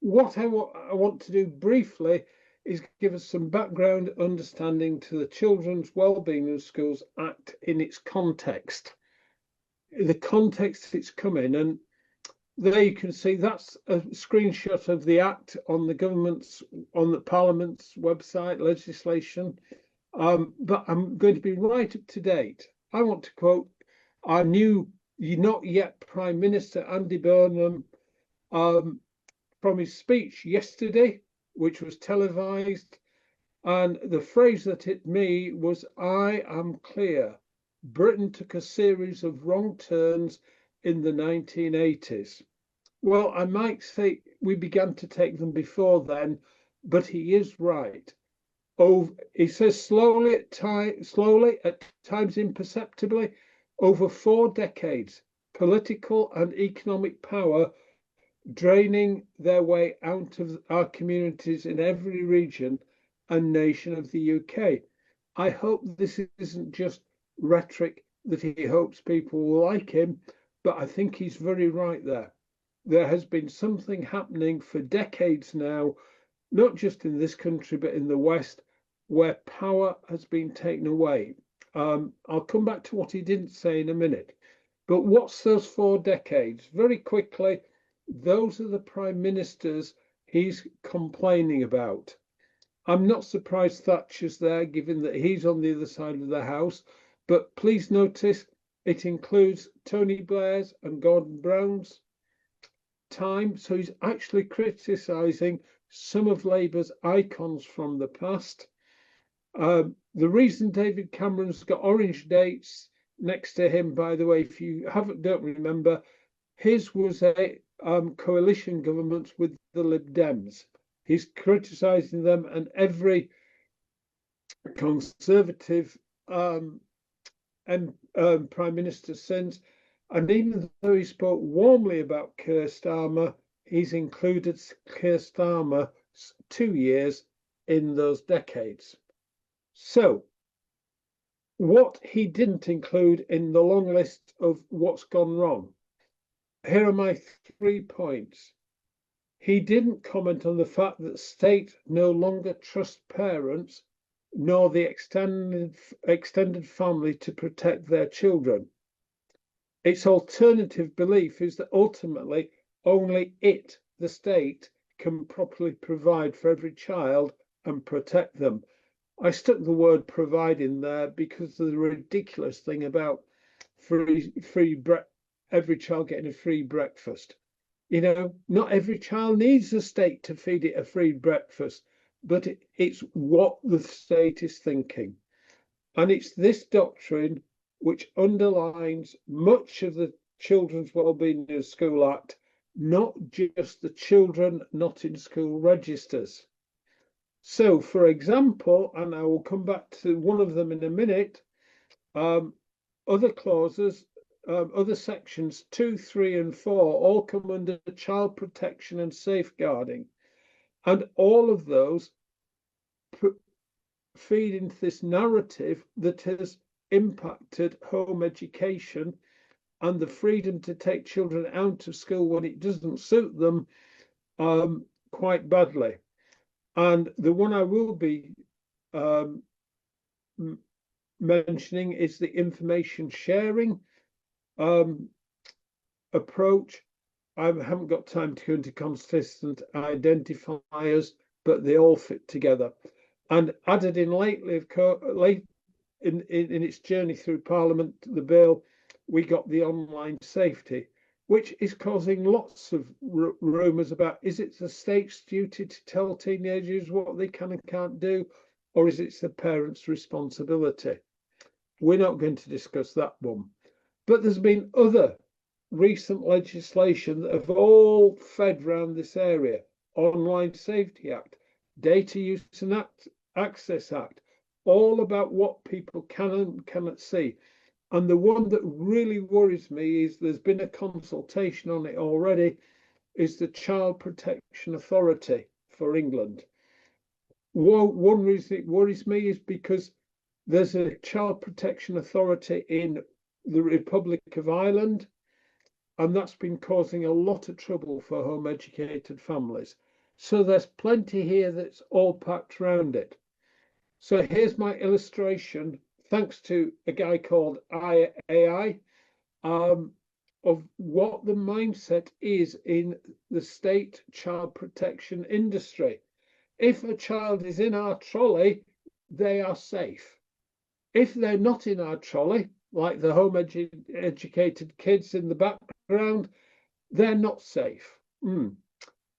what I want to do briefly is give us some background understanding to the Children's Wellbeing in Schools Act in its context, the context it's come in. And there you can see that's a screenshot of the Act on the Parliament's website, legislation. But I'm going to be right up to date. I want to quote our new, not yet Prime Minister, Andy Burnham, from his speech yesterday, which was televised. And the phrase that hit me was, "I am clear. Britain took a series of wrong turns in the 1980s. Well, I might say we began to take them before then, but he is right. He says slowly at times imperceptibly, over 4 decades, political and economic power draining their way out of our communities in every region and nation of the UK. I hope this isn't just rhetoric that he hopes people will like him, but I think he's very right there. There has been something happening for decades now, not just in this country, but in the West, where power has been taken away. I'll come back to what he didn't say in a minute. But what's those 4 decades? Very quickly, those are the prime ministers he's complaining about. I'm not surprised Thatcher's there, given that he's on the other side of the house. But please notice it includes Tony Blair's and Gordon Brown's time. So he's actually criticising some of Labour's icons from the past. The reason David Cameron's got orange dates next to him, by the way, if you don't remember, his was a coalition government with the Lib Dems. He's criticising them, and every Conservative Prime Minister since. And even though he spoke warmly about Keir Starmer, he's included Keir Starmer's 2 years in those decades. So, what he didn't include in the long list of what's gone wrong, here are my 3 points. He didn't comment on the fact that state no longer trust parents nor the extended family to protect their children. Its alternative belief is that ultimately only the state, can properly provide for every child and protect them. I stuck the word provide in there because of the ridiculous thing about every child getting a free breakfast. You know, not every child needs the state to feed it a free breakfast, but it's what the state is thinking. And it's this doctrine which underlines much of the Children's Wellbeing in School Act, not just the children not in school registers. So, for example, and I will come back to one of them in a minute, other clauses, other sections 2, 3, and 4 all come under child protection and safeguarding. And all of those feed into this narrative that has impacted home education and the freedom to take children out of school when it doesn't suit them quite badly. And the one I will be mentioning is the information sharing approach. I haven't got time to go into consistent identifiers, but they all fit together. And added in lately, in its journey through Parliament, the bill, we got the online safety, which is causing lots of rumours about, is it the state's duty to tell teenagers what they can and can't do, or is it the parents' responsibility? We're not going to discuss that one. But there's been other recent legislation that have all fed around this area. Online Safety Act, Data Use and Access Act, all about what people can and cannot see. And the one that really worries me is there's been a consultation on it already, is the Child Protection Authority for England. One reason it worries me is because there's a Child Protection Authority in the Republic of Ireland, and that's been causing a lot of trouble for home educated families. So there's plenty here that's all packed around it. So here's my illustration, thanks to a guy called AI, of what the mindset is in the state child protection industry. If a child is in our trolley, they are safe. If they're not in our trolley, like the educated kids in the background, they're not safe.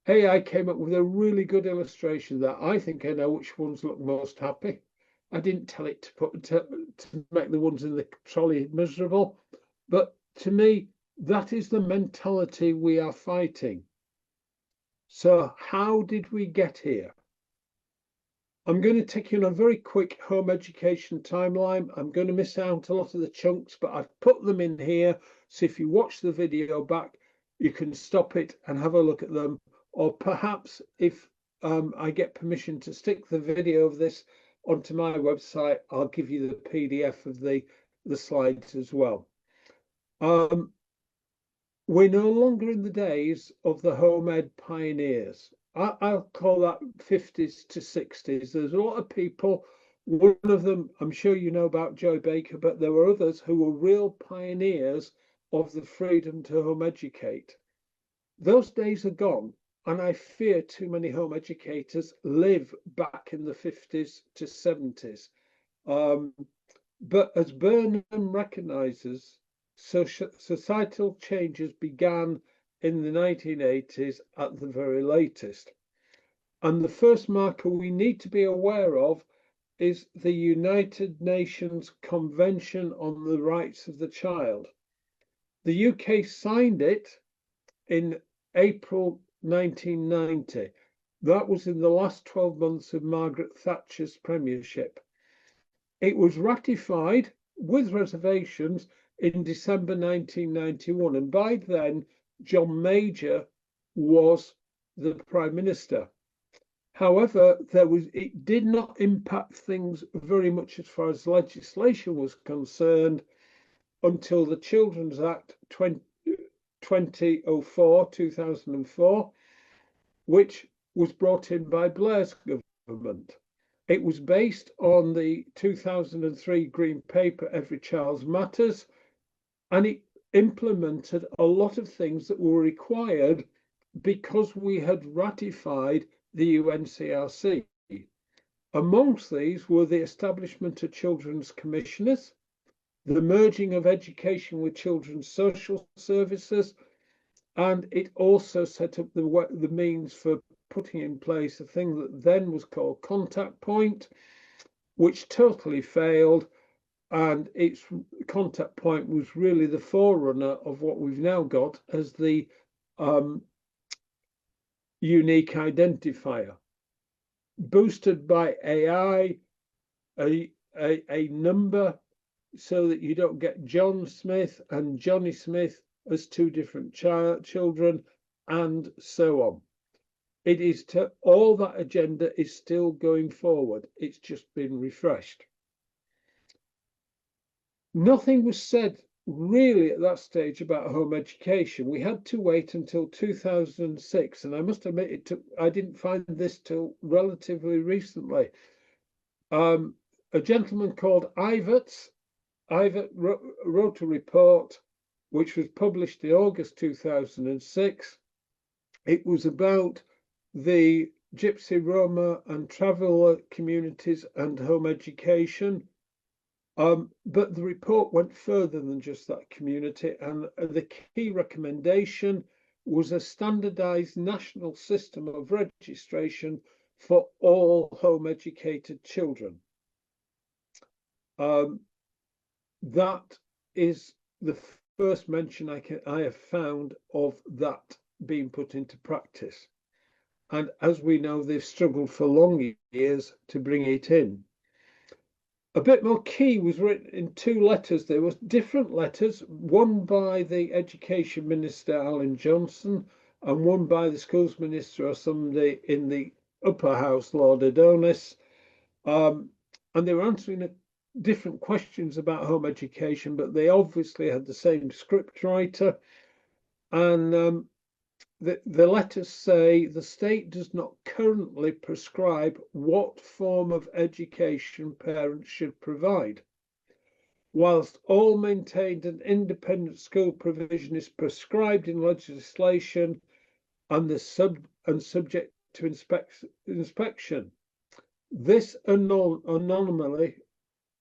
AI came up with a really good illustration that I think I know which ones look most happy. I didn't tell it to make the ones in the trolley miserable, but to me, that is the mentality we are fighting. So how did we get here? I'm going to take you on a very quick home education timeline. I'm going to miss out a lot of the chunks, but I've put them in here. So if you watch the video back, you can stop it and have a look at them. Or perhaps if I get permission to stick the video of this onto my website, I'll give you the PDF of the slides as well. We're no longer in the days of the home ed pioneers. I'll call that 50s to 60s. There's a lot of people, one of them, I'm sure you know about Joy Baker, but there were others who were real pioneers of the freedom to home educate. Those days are gone, and I fear too many home educators live back in the 50s to 70s. But as Burnham recognises, societal changes began in the 1980s at the very latest. And the first marker we need to be aware of is the United Nations Convention on the Rights of the Child. The UK signed it in April 1990. That was in the last 12 months of Margaret Thatcher's premiership. It was ratified with reservations in December 1991, and by then John Major was the Prime Minister. However, it did not impact things very much as far as legislation was concerned until the Children's Act 2004, which was brought in by Blair's government. It was based on the 2003 Green Paper, Every Child Matters, and it implemented a lot of things that were required because we had ratified the UNCRC. Amongst these were the establishment of children's commissioners, the merging of education with children's social services, and it also set up the means for putting in place a thing that then was called Contact Point, which totally failed. And its Contact Point was really the forerunner of what we've now got as the unique identifier, boosted by AI, a number so that you don't get John Smith and Johnny Smith as two different children, and so on. It is all that agenda is still going forward. It's just been refreshed. Nothing was said really at that stage about home education. We had to wait until 2006, and I must admit I didn't find this till relatively recently. A gentleman called Ivert wrote a report which was published in August 2006. It was about the Gypsy, Roma and traveller communities and home education. But the report went further than just that community, and the key recommendation was a standardized national system of registration for all home educated children. That is the first mention I have found of that being put into practice. And as we know, they've struggled for long years to bring it in. A bit more key was written in two letters. There were different letters, one by the Education Minister, Alan Johnson, and one by the Schools Minister or somebody in the upper house, Lord Adonis. And they were answering different questions about home education, but they obviously had the same script writer. And the letters say the state does not currently prescribe what form of education parents should provide. Whilst all maintained and independent school provision is prescribed in legislation and subject to inspection, this anomaly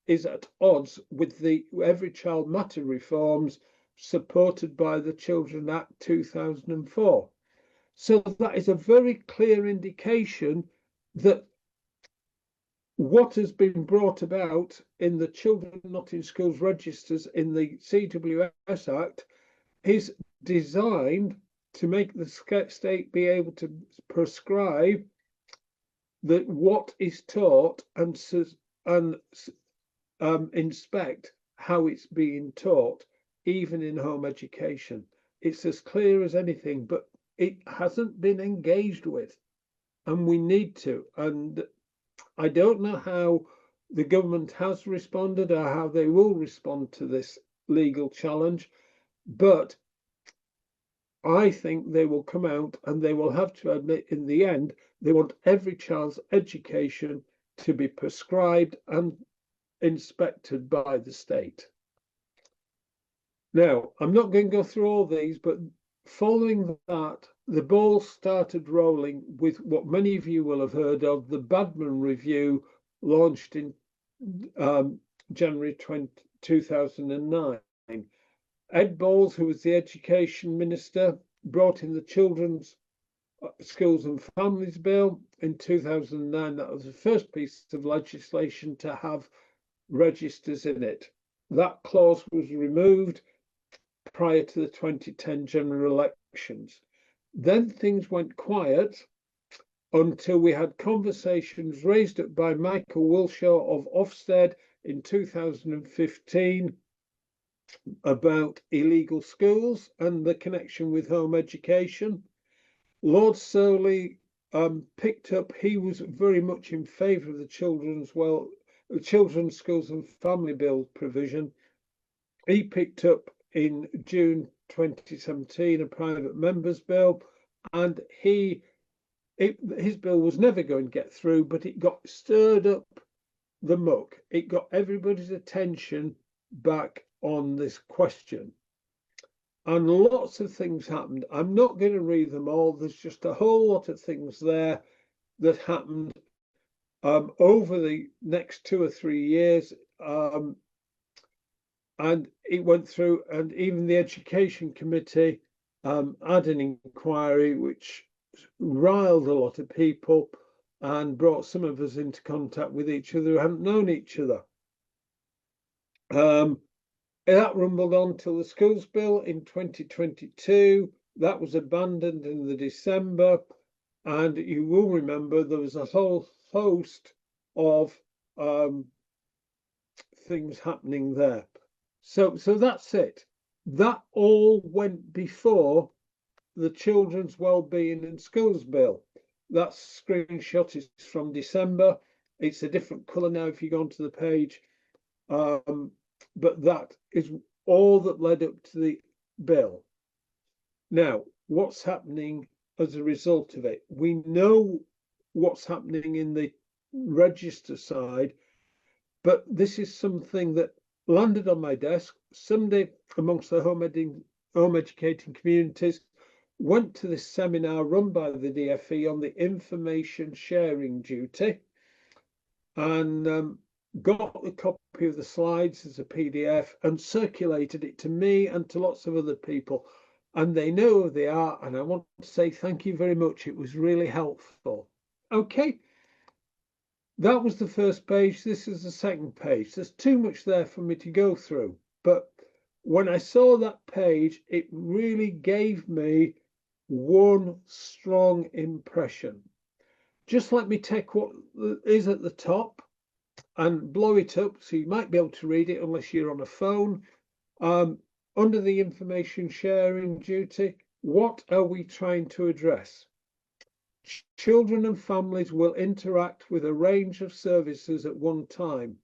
is at odds with the Every Child Matter reforms supported by the Children Act 2004. So that is a very clear indication that what has been brought about in the Children Not in Schools registers in the CWS Act is designed to make the state be able to prescribe that what is taught and inspect how it's being taught, even in home education. It's as clear as anything, but it hasn't been engaged with, and we need to. And I don't know how the government has responded or how they will respond to this legal challenge, but I think they will come out and they will have to admit in the end they want every child's education to be prescribed and inspected by the state. Now, I'm not going to go through all these, but following that, the ball started rolling with what many of you will have heard of, the Badman Review, launched in January 2009. Ed Balls, who was the Education Minister, brought in the Children's Schools and Families Bill in 2009. That was the first piece of legislation to have registers in it. That clause was removed prior to the 2010 general elections. Then things went quiet until we had conversations raised up by Michael Wilshaw of Ofsted in 2015 about illegal schools and the connection with home education. Lord Soley picked up, he was very much in favour of the Children's Schools and Family Bill provision. He picked up in June 2017 a private members bill, and his bill was never going to get through, but it got stirred up the muck. It got everybody's attention back on this question. And lots of things happened. I'm not going to read them all. There's just a whole lot of things there that happened over the next 2 or 3 years. And it went through, and even the Education Committee had an inquiry which riled a lot of people and brought some of us into contact with each other who hadn't known each other. That rumbled on till the Schools Bill in 2022. That was abandoned in the December, and you will remember there was a whole host of things happening there. So that's it. That all went before the Children's Wellbeing in Schools Bill. That screenshot is from December. It's a different colour now if you go onto the page. But that is all that led up to the bill. Now, what's happening as a result of it? We know what's happening in the register side, but this is something that landed on my desk. Somebody amongst the home educating communities went to this seminar run by the DFE on the information sharing duty, and got the copy of the slides as a PDF and circulated it to me and to lots of other people. And they know who they are. And I want to say thank you very much. It was really helpful. Okay. That was the first page. This is the second page. There's too much there for me to go through. But when I saw that page, it really gave me one strong impression. Just let me take what is at the top and blow it up so you might be able to read it unless you're on a phone. Under the information sharing duty, what are we trying to address? Children and families will interact with a range of services at one time,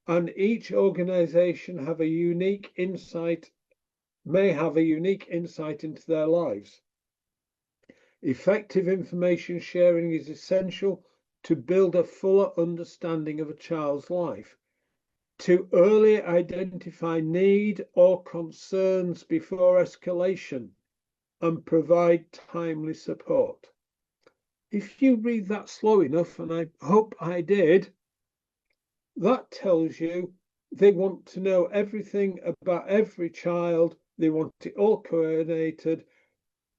and each organisation may have a unique insight into their lives. Effective information sharing is essential to build a fuller understanding of a child's life, to early identify need or concerns before escalation, and provide timely support. If you read that slow enough, and I hope I did, that tells you they want to know everything about every child. They want it all coordinated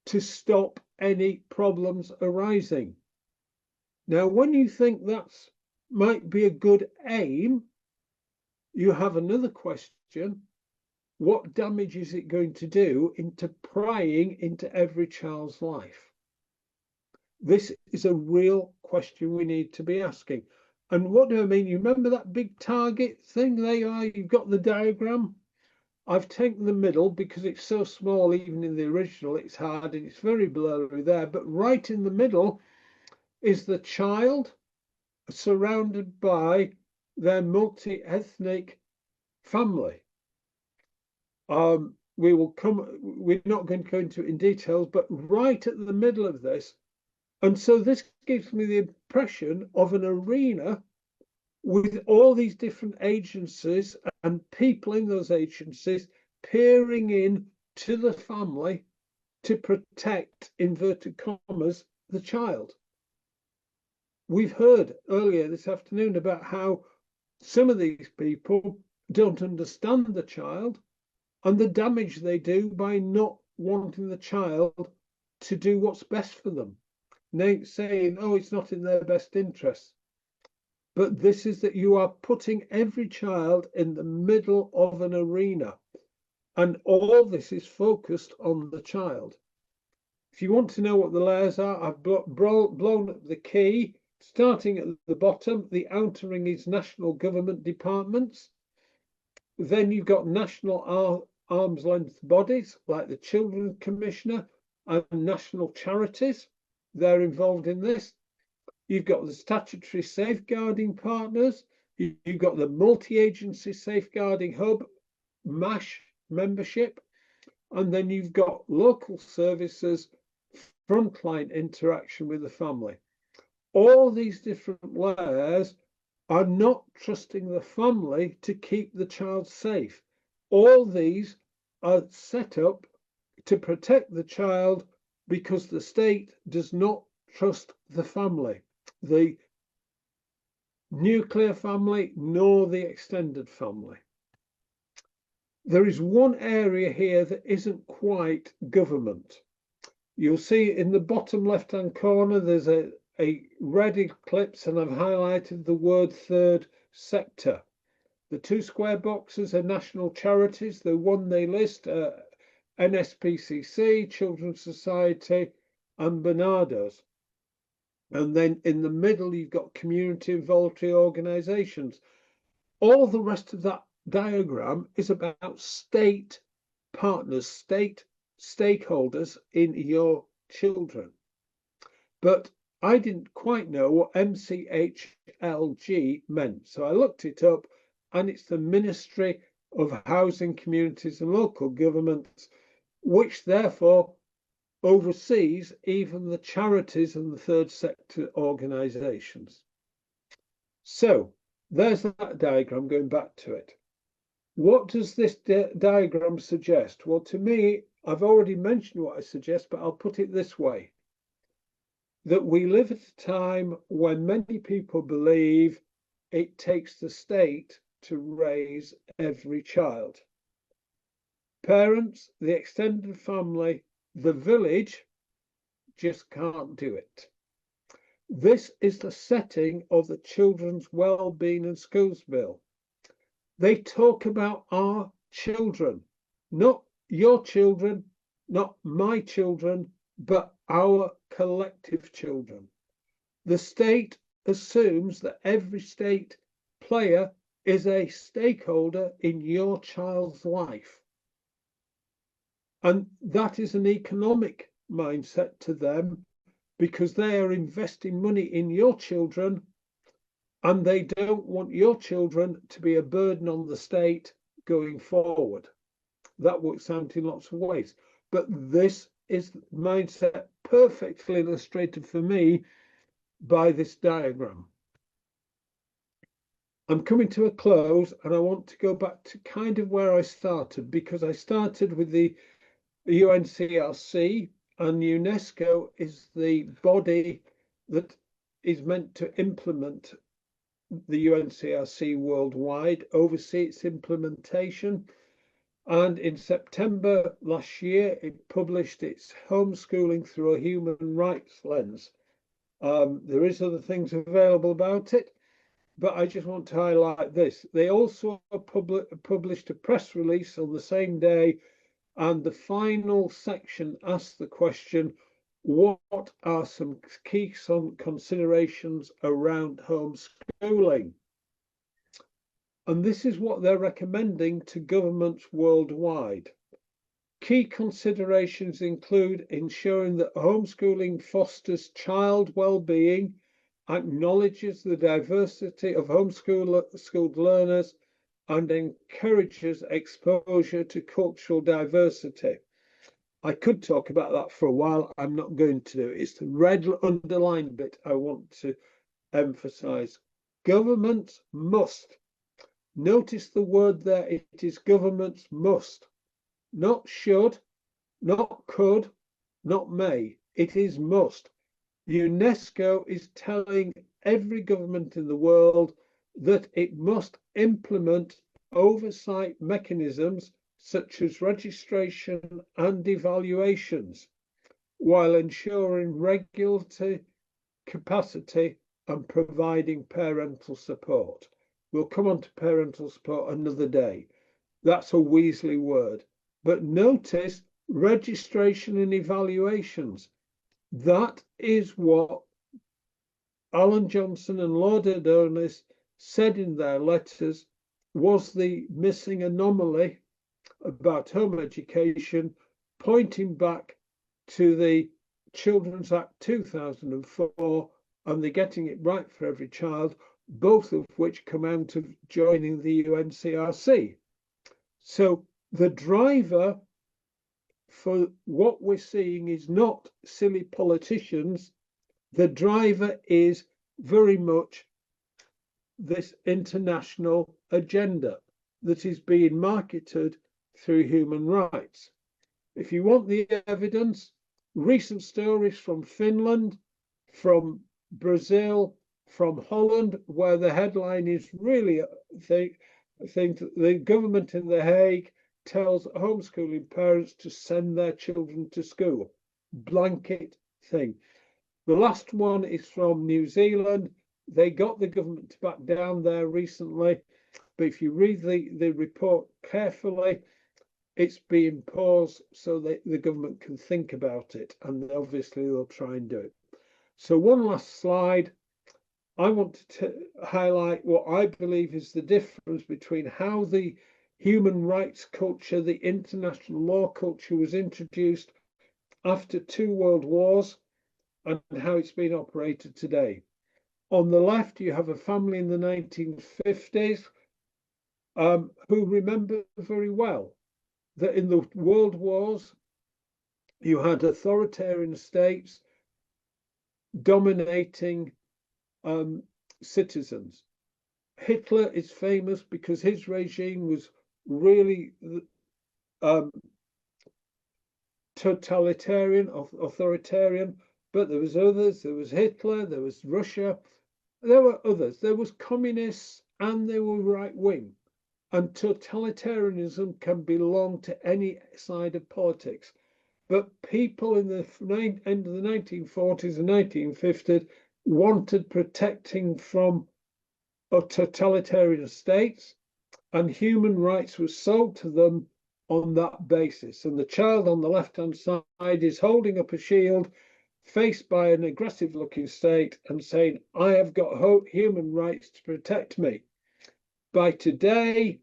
to stop any problems arising. Now, when you think that might be a good aim, you have another question. What damage is it going to do into prying into every child's life? This is a real question we need to be asking. And what do I mean? You remember that big target thing? There you are, you've got the diagram. I've taken the middle because it's so small, even in the original, it's hard and it's very blurry there. But right in the middle is the child surrounded by their multi-ethnic family. We're not going to go into it in details, but right at the middle of this. And so this gives me the impression of an arena with all these different agencies and people in those agencies peering in to the family to protect, inverted commas, the child. We've heard earlier this afternoon about how some of these people don't understand the child and the damage they do by not wanting the child to do what's best for them. Saying, oh, it's not in their best interest. But this is that you are putting every child in the middle of an arena, and all this is focused on the child. If you want to know what the layers are, I've blown up the key. Starting at the bottom, the outer ring is national government departments. Then you've got national arm's length bodies like the Children's Commissioner and national charities. They're involved in this. You've got the statutory safeguarding partners. You've got the multi-agency safeguarding hub, MASH membership. And then you've got local services, frontline interaction with the family. All these different layers are not trusting the family to keep the child safe. All these are set up to protect the child because the state does not trust the family, the nuclear family, nor the extended family. There is one area here that isn't quite government. You'll see in the bottom left-hand corner, there's a red ellipse, and I've highlighted the word third sector. The two square boxes are national charities. The one they list NSPCC, Children's Society, and Barnardo's. And then in the middle, you've got community and voluntary organisations. All the rest of that diagram is about state partners, state stakeholders in your children. But I didn't quite know what MCHLG meant. So I looked it up, and it's the Ministry of Housing, Communities and Local Governments, which therefore oversees even the charities and the third sector organisations. So there's that diagram, going back to it. What does this diagram suggest? Well, to me, I've already mentioned what I suggest, but I'll put it this way. That we live at a time when many people believe it takes the state to raise every child. Parents, the extended family, the village just can't do it. This is the setting of the Children's Wellbeing and Schools Bill. They talk about our children, not your children, not my children, but our collective children. The state assumes that every state player is a stakeholder in your child's life. And that is an economic mindset to them because they are investing money in your children and they don't want your children to be a burden on the state going forward. That works out in lots of ways. But this is the mindset perfectly illustrated for me by this diagram. I'm coming to a close, and I want to go back to kind of where I started, because I started with the UNCRC, and UNESCO is the body that is meant to implement the UNCRC worldwide, oversee its implementation. And in September last year, it published its homeschooling through a human rights lens. There is other things available about it, but I just want to highlight this. They also published a press release on the same day, and the final section asks the question, what are some key considerations around homeschooling? And this is what they're recommending to governments worldwide. Key considerations include ensuring that homeschooling fosters child well-being, acknowledges the diversity of homeschooled learners, and encourages exposure to cultural diversity. I could talk about that for a while. I'm not going to do it. It's the red underlined bit I want to emphasize. Governments must. Notice the word there. It is governments must. Not should, not could, not may. It is must. UNESCO is telling every government in the world that it must implement oversight mechanisms such as registration and evaluations, while ensuring regulatory capacity and providing parental support. We'll come on to parental support another day. That's a Weasley word. But notice registration and evaluations. That is what Alan Johnson and Lord Adonis said in their letters was the missing anomaly about home education, pointing back to the Children's Act 2004 and the Getting It Right for Every Child, both of which come out of joining the UNCRC. So the driver for what we're seeing is not silly politicians. The driver is very much this international agenda that is being marketed through human rights. If you want the evidence, recent stories from Finland, from Brazil, from Holland, where the headline is really, I think the government in The Hague tells homeschooling parents to send their children to school. Blanket thing. The last one is from New Zealand. They got the government to back down there recently, but if you read the report carefully, it's being paused so that the government can think about it, and obviously they'll try and do it. So one last slide. I want to highlight what I believe is the difference between how the human rights culture, the international law culture, was introduced after 2 world wars and how it's been operated today. On the left, you have a family in the 1950s who remember very well that in the world wars, you had authoritarian states dominating citizens. Hitler is famous because his regime was really totalitarian, authoritarian, but there was others. There was Hitler, there was Russia, there were others. There was communists and they were right wing. And totalitarianism can belong to any side of politics. But people in the end of the 1940s and 1950s wanted protecting from totalitarian states, and human rights was sold to them on that basis. And the child on the left-hand side is holding up a shield faced by an aggressive looking state and saying, I have got human rights to protect me. By today,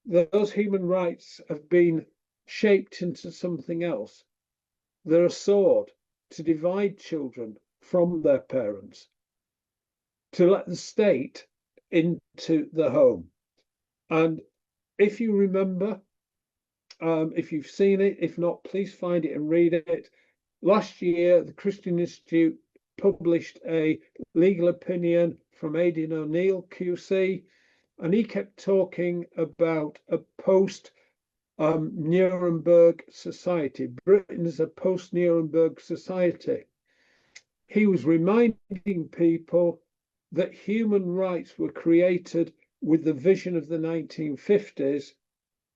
those human rights have been shaped into something else. They're a sword to divide children from their parents, to let the state into the home. And if you remember, if you've seen it, if not, please find it and read it. Last year, the Christian Institute published a legal opinion from Aidan O'Neill QC, and he kept talking about a post Nuremberg society. Britain is a post Nuremberg society. He was reminding people that human rights were created with the vision of the 1950s,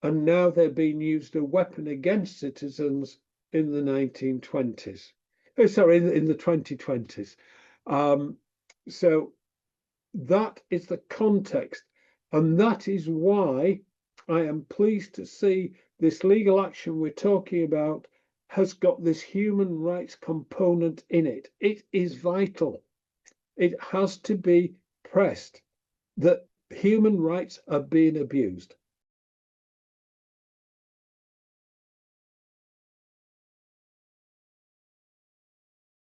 and now they're being used as a weapon against citizens in the 1920s. Oh, sorry, in the 2020s. So that is the context, and that is why I am pleased to see this legal action we're talking about has got this human rights component in it. It is vital. It has to be pressed that human rights are being abused.